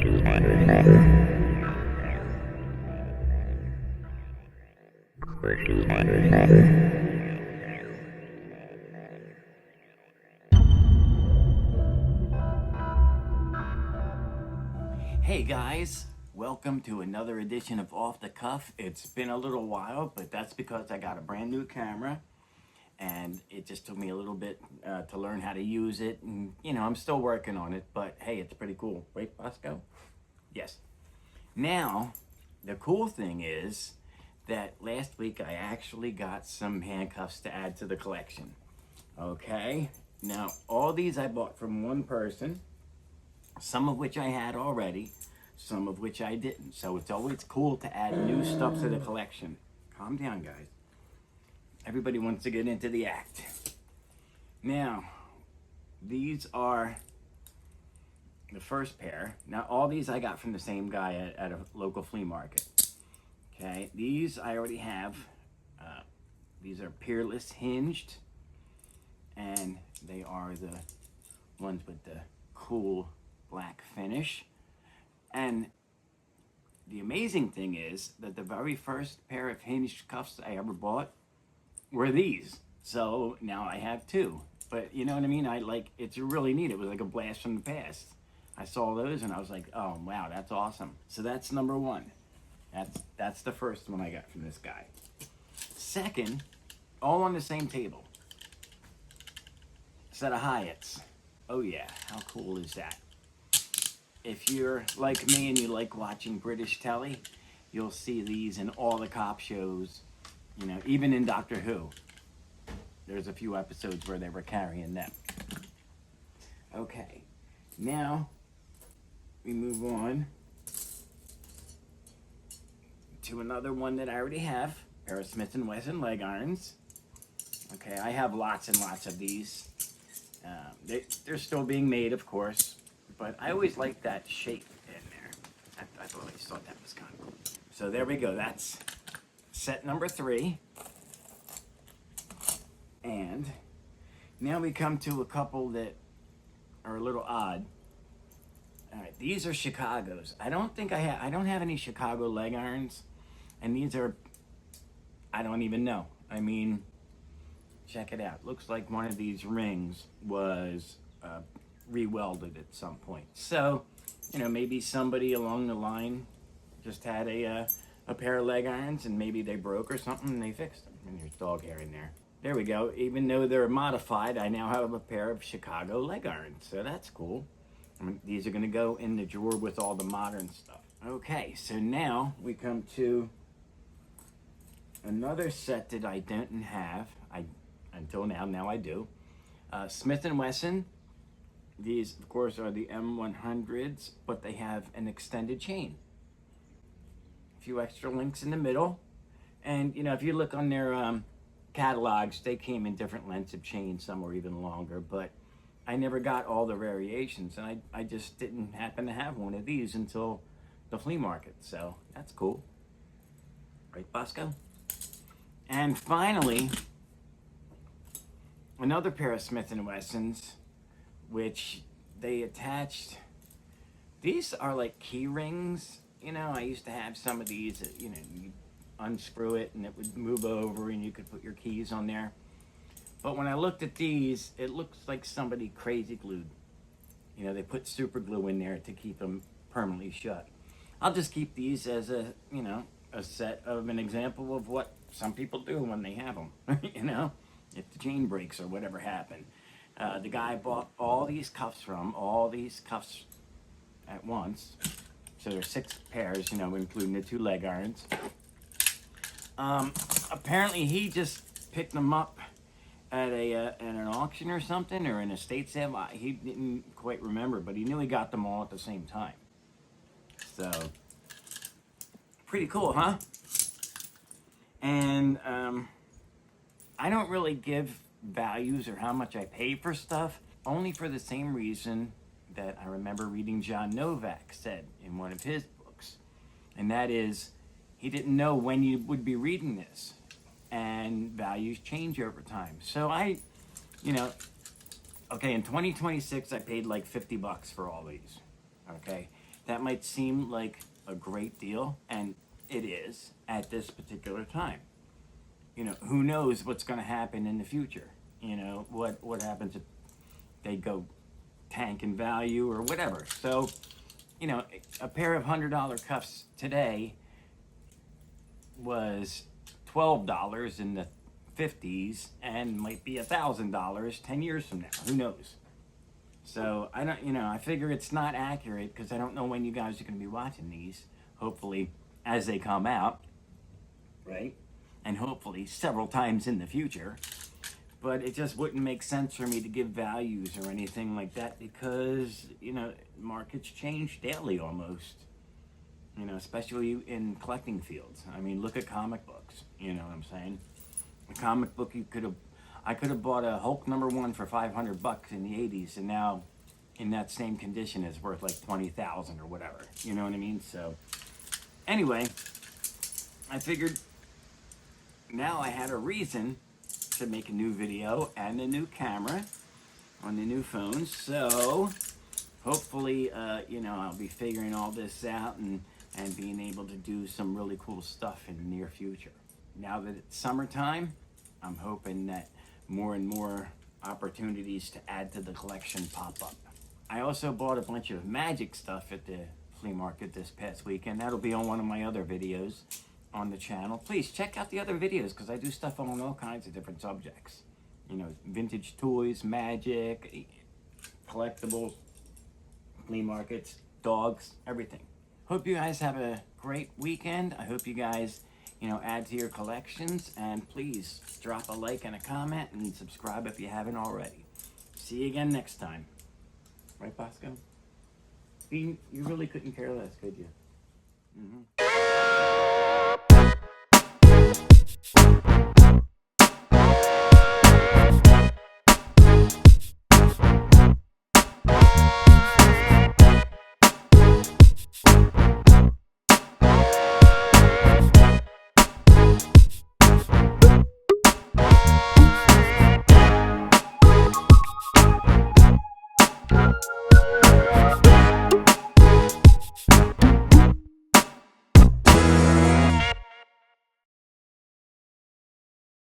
Hey guys, welcome to another edition of Off the Cuff. It's been a little while, but that's because I got a brand new camera and it just took me a little bit to learn how to use it. And I'm still working on it, but hey, it's pretty cool. Right, Bosco? Yes. Now, the cool thing is that last week I actually got some handcuffs to add to the collection. Okay? Now, all these I bought from one person, some of which I had already, some of which I didn't. So it's always cool to add new stuff to the collection. Calm down, guys. Everybody wants to get into the act. Now, these are the first pair. Now, all these I got from the same guy at a local flea market. Okay, these I already have. These are Peerless hinged, and they are the ones with the cool black finish. And the amazing thing is that the very first pair of hinged cuffs I ever bought were these. So now I have two. But you know what I mean? It's really neat. It was like a blast from the past. I saw those and I was like, oh wow, that's awesome. So that's number one. That's the first one I got from this guy. Second, all on the same table. Set of Hyatts. Oh yeah, how cool is that? If you're like me and you like watching British telly, you'll see these in all the cop shows, even in Doctor Who. There's a few episodes where they were carrying them. Okay, now we move on to another one that I already have, a pair of Smith & Wesson leg irons. Okay, I have lots and lots of these. They're still being made, of course, but I always like that shape in there. I've always thought that was kind of cool. So there we go. That's set number 3. And now we come to a couple that are a little odd. All right, these are Chicago's. I don't have any Chicago leg irons, and these are, I don't even know. I mean, check it out. Looks like one of these rings was re-welded at some point. So, maybe somebody along the line just had a pair of leg irons and maybe they broke or something and they fixed them. And there's dog hair in there. There we go. Even though they're modified, I now have a pair of Chicago leg irons. So that's cool. These are going to go in the drawer with all the modern stuff. Okay, so now we come to another set that I didn't have until now. Now I do. Smith & Wesson. These, of course, are the M100s, but they have an extended chain. A few extra links in the middle. And, if you look on their catalogs, they came in different lengths of chain. Some were even longer, but I never got all the variations, and I just didn't happen to have one of these until the flea market. So that's cool. Right, Bosco? And finally, another pair of Smith & Wessons, which they attached. These are like key rings. I used to have some of these that, you unscrew it and it would move over and you could put your keys on there. But when I looked at these, it looks like somebody crazy glued. They put super glue in there to keep them permanently shut. I'll just keep these as a set of an example of what some people do when they have them, if the chain breaks or whatever happened. The guy bought all these cuffs at once. So there's 6 pairs, including the 2 leg irons. Apparently he just picked them up at an auction or something, or an estate sale. He didn't quite remember, but he knew he got them all at the same time. So, pretty cool, huh? And I don't really give values or how much I pay for stuff, only for the same reason that I remember reading John Novak said in one of his books. And that is, he didn't know when you would be reading this. And values change over time. So in 2026, I paid like $50 for all these. Okay, that might seem like a great deal, and it is at this particular time. You know, who knows what's going to happen in the future? You know, what happens if they go tank in value or whatever. So, you know, a pair of $100 cuffs today was $12 in the 50s and might be $1,000 10 years from now. Who knows? So I don't, you know, I figure it's not accurate because I don't know when you guys are going to be watching these. Hopefully, as they come out, right? And hopefully several times in the future. But it just wouldn't make sense for me to give values or anything like that because, you know, markets change daily almost. You know, especially in collecting fields. I mean, look at comic books. You know what I'm saying? A comic book I could have bought a Hulk #1 for $500 in the 80s, and now in that same condition is worth like 20,000 or whatever. You know what I mean? So anyway, I figured now I had a reason to make a new video and a new camera on the new phones. So hopefully, you know, I'll be figuring all this out and being able to do some really cool stuff in the near future. Now that it's summertime, I'm hoping that more and more opportunities to add to the collection pop up. I also bought a bunch of magic stuff at the flea market this past weekend. That'll be on one of my other videos on the channel. Please check out the other videos because I do stuff on all kinds of different subjects. You know, vintage toys, magic, collectibles, flea markets, dogs, everything. Hope you guys have a great weekend. I hope you guys, you know, add to your collections, and please drop a like and a comment and subscribe if you haven't already. See you again next time. Right, Bosco? You really couldn't care less, could you? Mm-hmm.